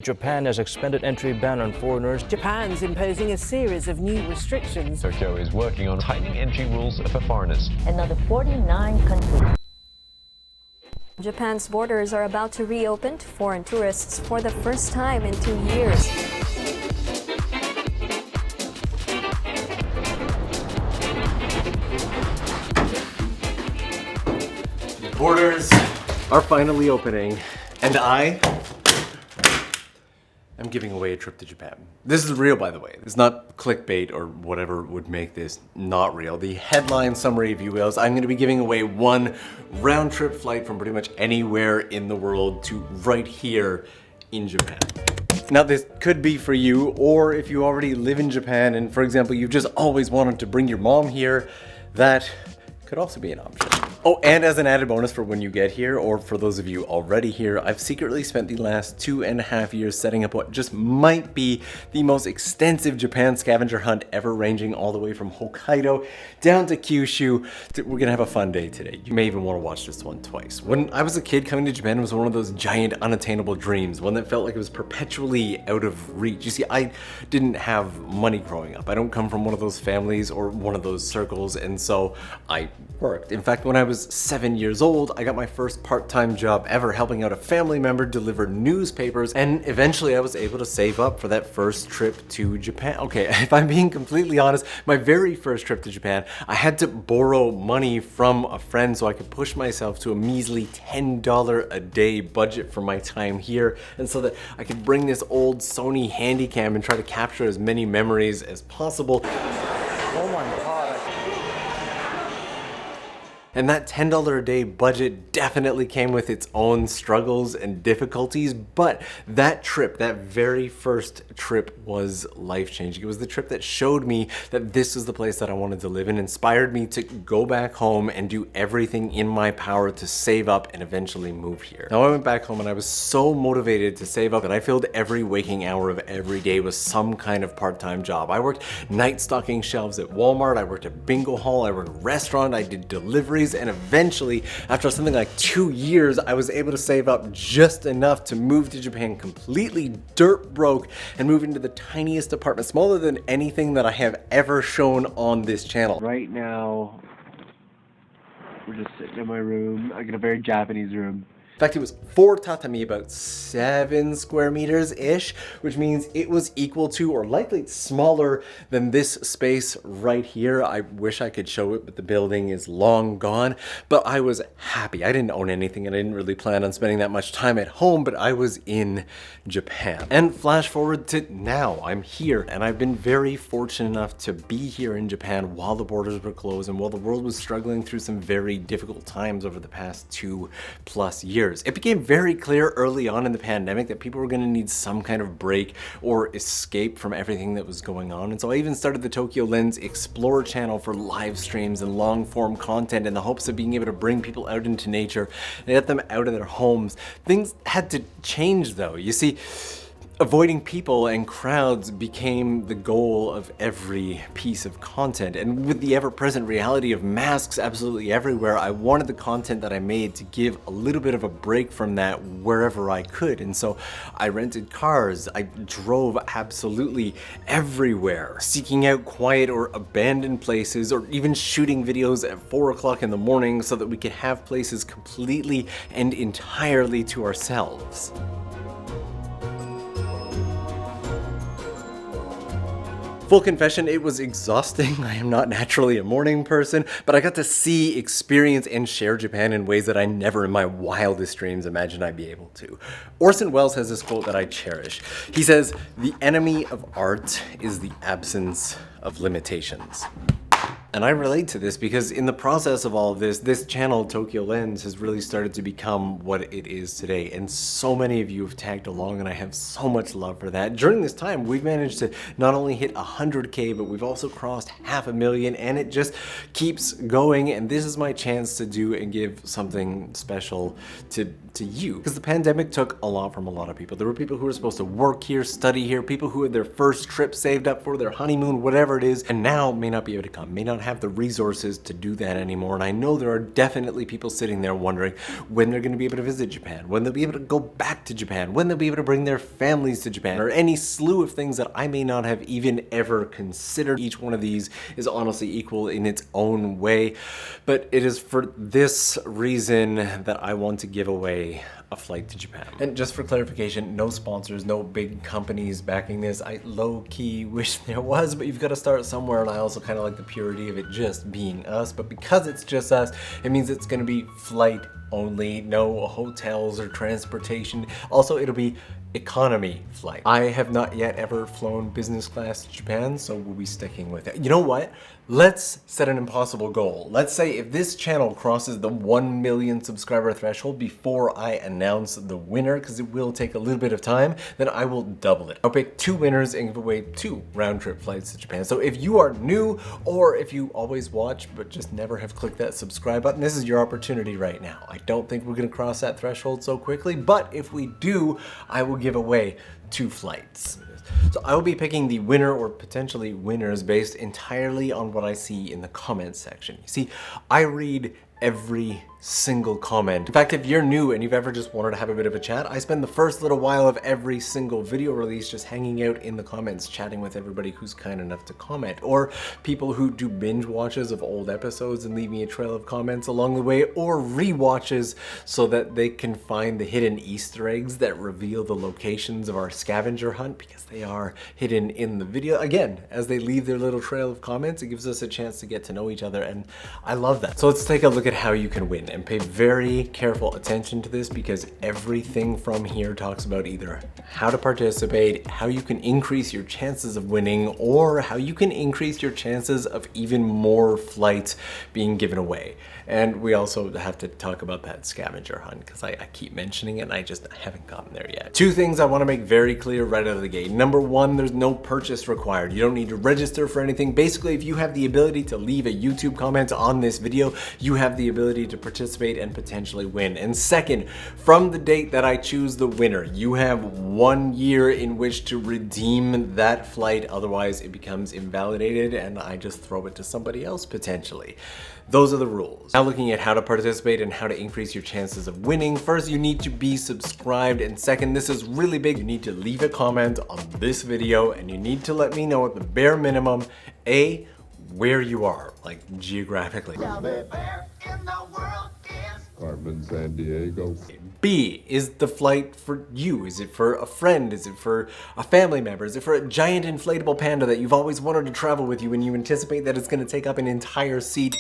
Japan has expanded entry ban on foreigners. Japan's imposing a series of new restrictions. Tokyo is working on tightening entry rules for foreigners. Another 49 countries. Japan's borders are about to reopen to foreign tourists for the first time in 2 years. Borders are finally opening, and I am giving away a trip to Japan. This is real, by the way. It's not clickbait or whatever would make this not real. The headline summary, if you will, is I'm going to be giving away one round-trip flight from pretty much anywhere in the world to right here in Japan. Now, this could be for you, or if you already live in Japan and, for example, you've just always wanted to bring your mom here, that could also be an option. Oh, and as an added bonus for when you get here, or for those of you already here, I've secretly spent the last 2.5 years setting up what just might be the most extensive Japan scavenger hunt ever, ranging all the way from Hokkaido down to Kyushu. We're gonna have a fun day today. You may even want to watch this one twice. When I was a kid, coming to Japan was one of those giant unattainable dreams, one that felt like it was perpetually out of reach. You see, I didn't have money growing up. I don't come from one of those families or one of those circles, and so I worked. In fact, when I was 7 years old, I got my first part-time job ever, helping out a family member deliver newspapers, and eventually I was able to save up for that first trip to Japan. Okay, if I'm being completely honest, my very first trip to Japan, I had to borrow money from a friend so I could push myself to a measly $10 a day budget for my time here, and so that I could bring this old Sony Handycam and try to capture as many memories as possible. Oh my god. And that $10 a day budget definitely came with its own struggles and difficulties, but that trip, that very first trip, was life-changing. It was the trip that showed me that this was the place that I wanted to live in, inspired me to go back home and do everything in my power to save up and eventually move here. Now, I went back home and I was so motivated to save up that I filled every waking hour of every day with some kind of part-time job. I worked night stocking shelves at Walmart, I worked at Bingo Hall, I worked at a restaurant, I did deliveries, and eventually, after something like 2 years, I was able to save up just enough to move to Japan completely dirt broke and move into the tiniest apartment, smaller than anything that I have ever shown on this channel. Right now, we're just sitting in my room. I got a very Japanese room. In fact, it was 4 tatami, about 7 square meters-ish, which means it was equal to, or likely smaller than, this space right here. I wish I could show it, but the building is long gone. But I was happy. I didn't own anything and I didn't really plan on spending that much time at home, but I was in Japan. And flash forward to now, I'm here, and I've been very fortunate enough to be here in Japan while the borders were closed and while the world was struggling through some very difficult times over the past 2+ years. It became very clear early on in the pandemic that people were going to need some kind of break or escape from everything that was going on, and so I even started the Tokyo Lens Explore channel for live streams and long form content in the hopes of being able to bring people out into nature and get them out of their homes. Things had to change though. You see, avoiding people and crowds became the goal of every piece of content, and with the ever-present reality of masks absolutely everywhere, I wanted the content that I made to give a little bit of a break from that wherever I could. And so I rented cars, I drove absolutely everywhere, seeking out quiet or abandoned places, or even shooting videos at 4 o'clock in the morning so that we could have places completely and entirely to ourselves. Full confession, it was exhausting. I am not naturally a morning person, but I got to see, experience, and share Japan in ways that I never in my wildest dreams imagined I'd be able to. Orson Welles has this quote that I cherish. He says, "The enemy of art is the absence of limitations." And I relate to this because in the process of all of this channel, Tokyo Lens, has really started to become what it is today. And so many of you have tagged along, and I have so much love for that. During this time, we've managed to not only hit 100K, but we've also crossed 500,000, and it just keeps going. And this is my chance to do and give something special to you. Because the pandemic took a lot from a lot of people. There were people who were supposed to work here, study here, people who had their first trip saved up for, their honeymoon, whatever it is, and now may not be able to come, may not not have the resources to do that anymore. And I know there are definitely people sitting there wondering when they're going to be able to visit Japan, when they'll be able to go back to Japan, when they'll be able to bring their families to Japan, or any slew of things that I may not have even ever considered. Each one of these is honestly equal in its own way, but it is for this reason that I want to give away a flight to Japan. And just for clarification, no sponsors, no big companies backing this. I low-key wish there was, but you've got to start somewhere, and I also kind of like the purity of it just being us. But because it's just us, it means it's going to be flight only, no hotels or transportation. Also, it'll be economy flight. I have not yet ever flown business class to Japan, so we'll be sticking with it. You know what? Let's set an impossible goal. Let's say if this channel crosses the 1 million subscriber threshold before I announce the winner, because it will take a little bit of time, then I will double it. I'll pick 2 winners and give away 2 round-trip flights to Japan. So if you are new, or if you always watch but just never have clicked that subscribe button, this is your opportunity right now. I don't think we're gonna cross that threshold so quickly, but if we do, I will give away 2 flights. So I will be picking the winner or potentially winners based entirely on what I see in the comments section. You see, I read every single comment. In fact, if you're new and you've ever just wanted to have a bit of a chat, I spend the first little while of every single video release just hanging out in the comments, chatting with everybody who's kind enough to comment, or people who do binge watches of old episodes and leave me a trail of comments along the way, or rewatches so that they can find the hidden Easter eggs that reveal the locations of our scavenger hunt, because they are hidden in the video. Again, as they leave their little trail of comments, it gives us a chance to get to know each other, and I love that. So let's take a look at how you can win. And pay very careful attention to this, because everything from here talks about either how to participate, how you can increase your chances of winning, or how you can increase your chances of even more flights being given away. And we also have to talk about that scavenger hunt, because I keep mentioning it and I just haven't gotten there yet. 2 things I want to make very clear right out of the gate. Number 1, there's no purchase required. You don't need to register for anything. Basically, if you have the ability to leave a YouTube comment on this video, you have the ability to participate and potentially win. And second, from the date that I choose the winner, you have 1 year in which to redeem that flight. Otherwise, it becomes invalidated and I just throw it to somebody else potentially. Those are the rules. Now looking at how to participate and how to increase your chances of winning. First, you need to be subscribed, and second, this is really big, you need to leave a comment on this video and you need to let me know at the bare minimum, A, where you are, like geographically. Carmen, San Diego. B, is the flight for you? Is it for a friend? Is it for a family member? Is it for a giant inflatable panda that you've always wanted to travel with you and you anticipate that it's going to take up an entire seat?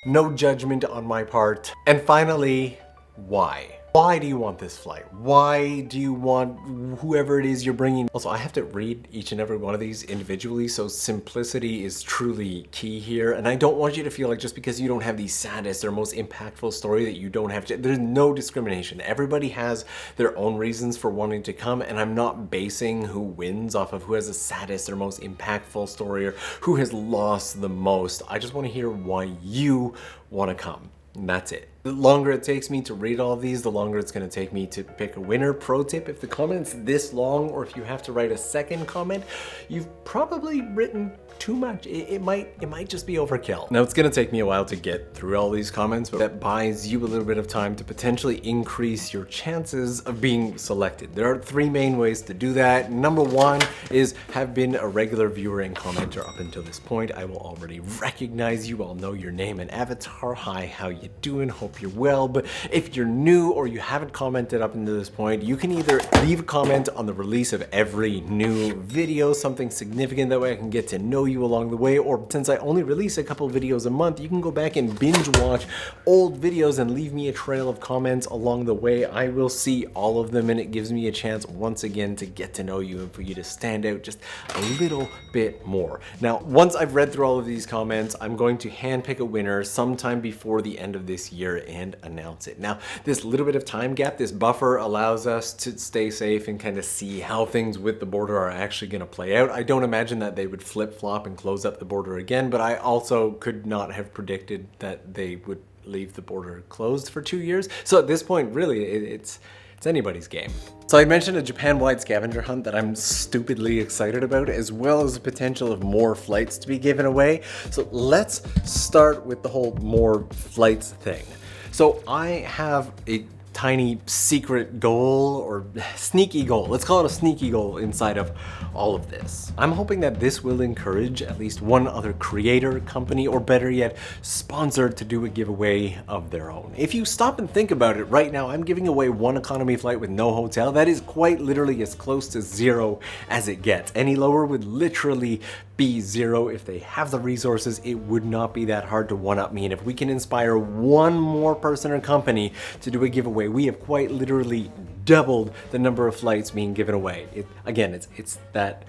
No judgment on my part. And finally, why? Why do you want this flight? Why do you want whoever it is you're bringing? Also, I have to read each and every one of these individually, so simplicity is truly key here. And I don't want you to feel like just because you don't have the saddest or most impactful story that you don't have to, there's no discrimination. Everybody has their own reasons for wanting to come, and I'm not basing who wins off of who has the saddest or most impactful story or who has lost the most. I just want to hear why you want to come. And that's it. The longer it takes me to read all of these, the longer it's going to take me to pick a winner. Pro tip, if the comment's this long, or if you have to write a second comment, you've probably written too much. It might just be overkill. Now, it's going to take me a while to get through all these comments, but that buys you a little bit of time to potentially increase your chances of being selected. There are 3 main ways to do that. Number 1 is have been a regular viewer and commenter up until this point. I will already recognize you. I'll know your name and avatar. Hi, how you doing? Hope you're well. But if you're new or you haven't commented up until this point, you can either leave a comment on the release of every new video, something significant, that way I can get to know you along the way, or since I only release a couple videos a month, you can go back and binge watch old videos and leave me a trail of comments along the way. I will see all of them, and it gives me a chance once again to get to know you and for you to stand out just a little bit more. Now, once I've read through all of these comments, I'm going to handpick a winner sometime before the end of this year and announce it. Now, this little bit of time gap, this buffer, allows us to stay safe and kind of see how things with the border are actually going to play out. I don't imagine that they would flip-flop and close up the border again, but I also could not have predicted that they would leave the border closed for 2 years. So at this point, really, it's It's anybody's game. So I mentioned a Japan-wide scavenger hunt that I'm stupidly excited about, as well as the potential of more flights to be given away. So let's start with the whole more flights thing. So I have a tiny secret goal, or sneaky goal. Let's call it a sneaky goal inside of all of this. I'm hoping that this will encourage at least one other creator, company, or better yet, sponsor to do a giveaway of their own. If you stop and think about it, right now I'm giving away one economy flight with no hotel. That is quite literally as close to zero as it gets. Any lower would literally be zero. If they have the resources, it would not be that hard to one-up me. And if we can inspire one more person or company to do a giveaway, we have quite literally doubled the number of flights being given away. Again, it's that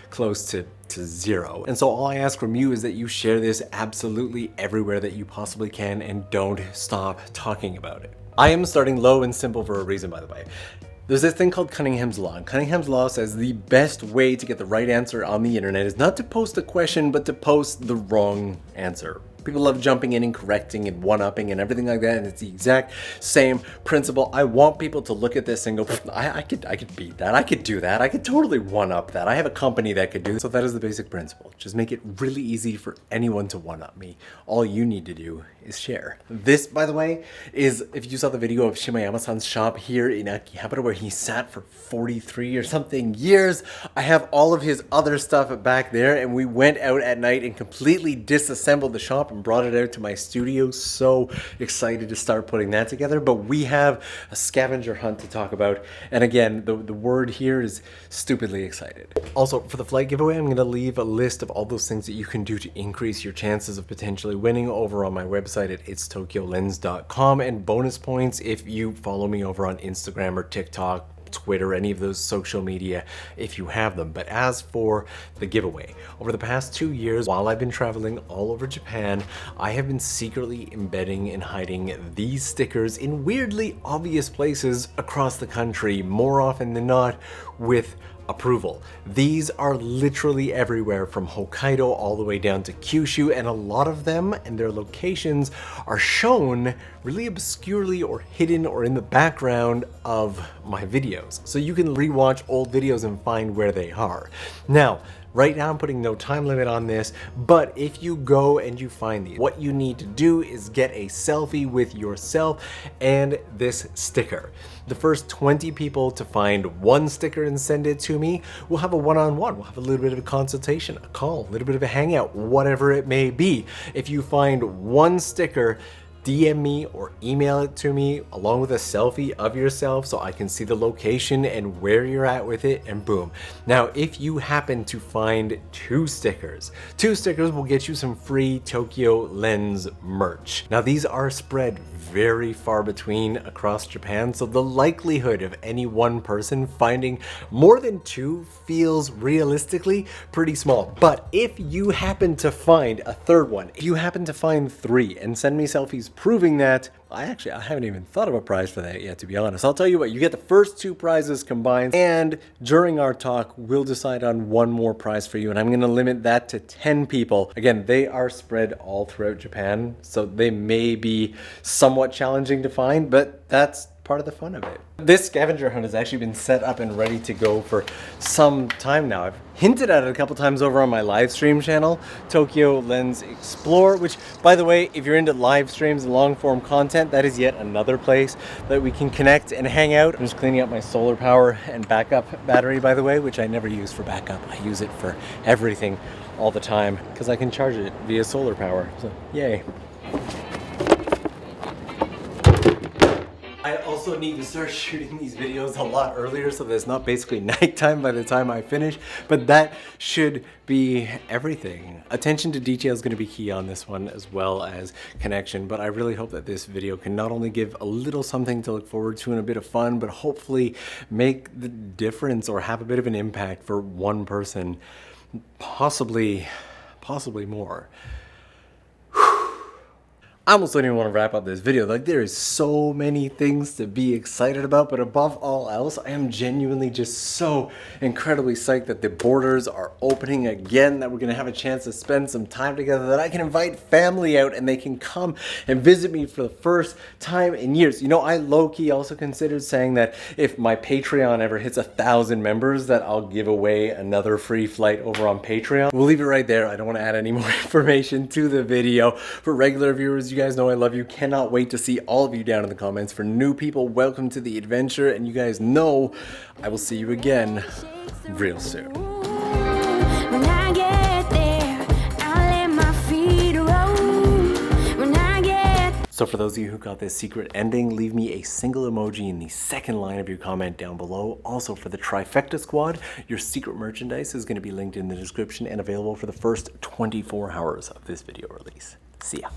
close to zero. And so all I ask from you is that you share this absolutely everywhere that you possibly can, and don't stop talking about it. I am starting low and simple for a reason, by the way. There's this thing called Cunningham's Law, and Cunningham's Law says the best way to get the right answer on the internet is not to post a question, but to post the wrong answer. People love jumping in and correcting and one-upping and everything like that, and it's the exact same principle. I want people to look at this and go, I could beat that, I could do that, I could totally one-up that. I have a company that could do this. So that is the basic principle. Just make it really easy for anyone to one-up me. All you need to do is share. This, by the way, is, if you saw the video of Shimayama-san's shop here in Akihabara where he sat for 43 or something years, I have all of his other stuff back there, and we went out at night and completely disassembled the shop and brought it out to my studio. So excited to start putting that together. But we have a scavenger hunt to talk about, and again, the word here is stupidly excited. Also, for the flight giveaway, I'm going to leave a list of all those things that you can do to increase your chances of potentially winning over on my website at itstokyolens.com, and bonus points if you follow me over on Instagram or TikTok, Twitter, any of those social media if you have them. But as for the giveaway, over the past 2 years, while I've been traveling all over Japan, I have been secretly embedding and hiding these stickers in weirdly obvious places across the country, more often than not with approval. These are literally everywhere from Hokkaido all the way down to Kyushu, and a lot of them and their locations are shown really obscurely or hidden or in the background of my videos. So you can rewatch old videos and find where they are. Now, right now I'm putting no time limit on this, but if you go and you find these, what you need to do is get a selfie with yourself and this sticker. The first 20 people to find one sticker and send it to me will have a one-on-one. We'll have a little bit of a consultation, a call, a little bit of a hangout, whatever it may be. If you find one sticker, DM me or email it to me along with a selfie of yourself so I can see the location and where you're at with it, and boom. Now, if you happen to find two stickers will get you some free Tokyo Lens merch. Now, these are spread very far between across Japan, so the likelihood of any one person finding more than two feels realistically pretty small. But if you happen to find a third one, if you happen to find three and send me selfies proving that, I haven't even thought of a prize for that yet, to be honest. I'll tell you what, you get the first two prizes combined, and during our talk, we'll decide on one more prize for you, and I'm going to limit that to 10 people. Again, they are spread all throughout Japan, so they may be somewhat challenging to find, but that's part of the fun of it. This scavenger hunt has actually been set up and ready to go for some time now. I've hinted at it a couple times over on my live stream channel, Tokyo Lens Explore, which, by the way, if you're into live streams and long form content, that is yet another place that we can connect and hang out. I'm just cleaning up my solar power and backup battery, by the way, which I never use for backup. I use it for everything all the time because I can charge it via solar power, so yay. I also need to start shooting these videos a lot earlier so that it's not basically nighttime by the time I finish, but that should be everything. Attention to detail is going to be key on this one, as well as connection, but I really hope that this video can not only give a little something to look forward to and a bit of fun, but hopefully make the difference or have a bit of an impact for one person, possibly more. I almost don't even want to wrap up this video. Like, there is so many things to be excited about, but above all else, I am genuinely just so incredibly psyched that the borders are opening again, that we're going to have a chance to spend some time together, that I can invite family out and they can come and visit me for the first time in years. You know, I low-key also considered saying that if my Patreon ever hits 1,000 members, that I'll give away another free flight over on Patreon. We'll leave it right there. I don't want to add any more information to the video. For regular viewers, you guys know I love you. Cannot wait to see all of you down in the comments. For new people, welcome to the adventure, and you guys know I will see you again real soon. When I get there, I'll let my feet roll. When I get So for those of you who got this secret ending, leave me a single emoji in the second line of your comment down below. Also, for the Trifecta Squad, your secret merchandise is going to be linked in the description and available for the first 24 hours of this video release. See ya.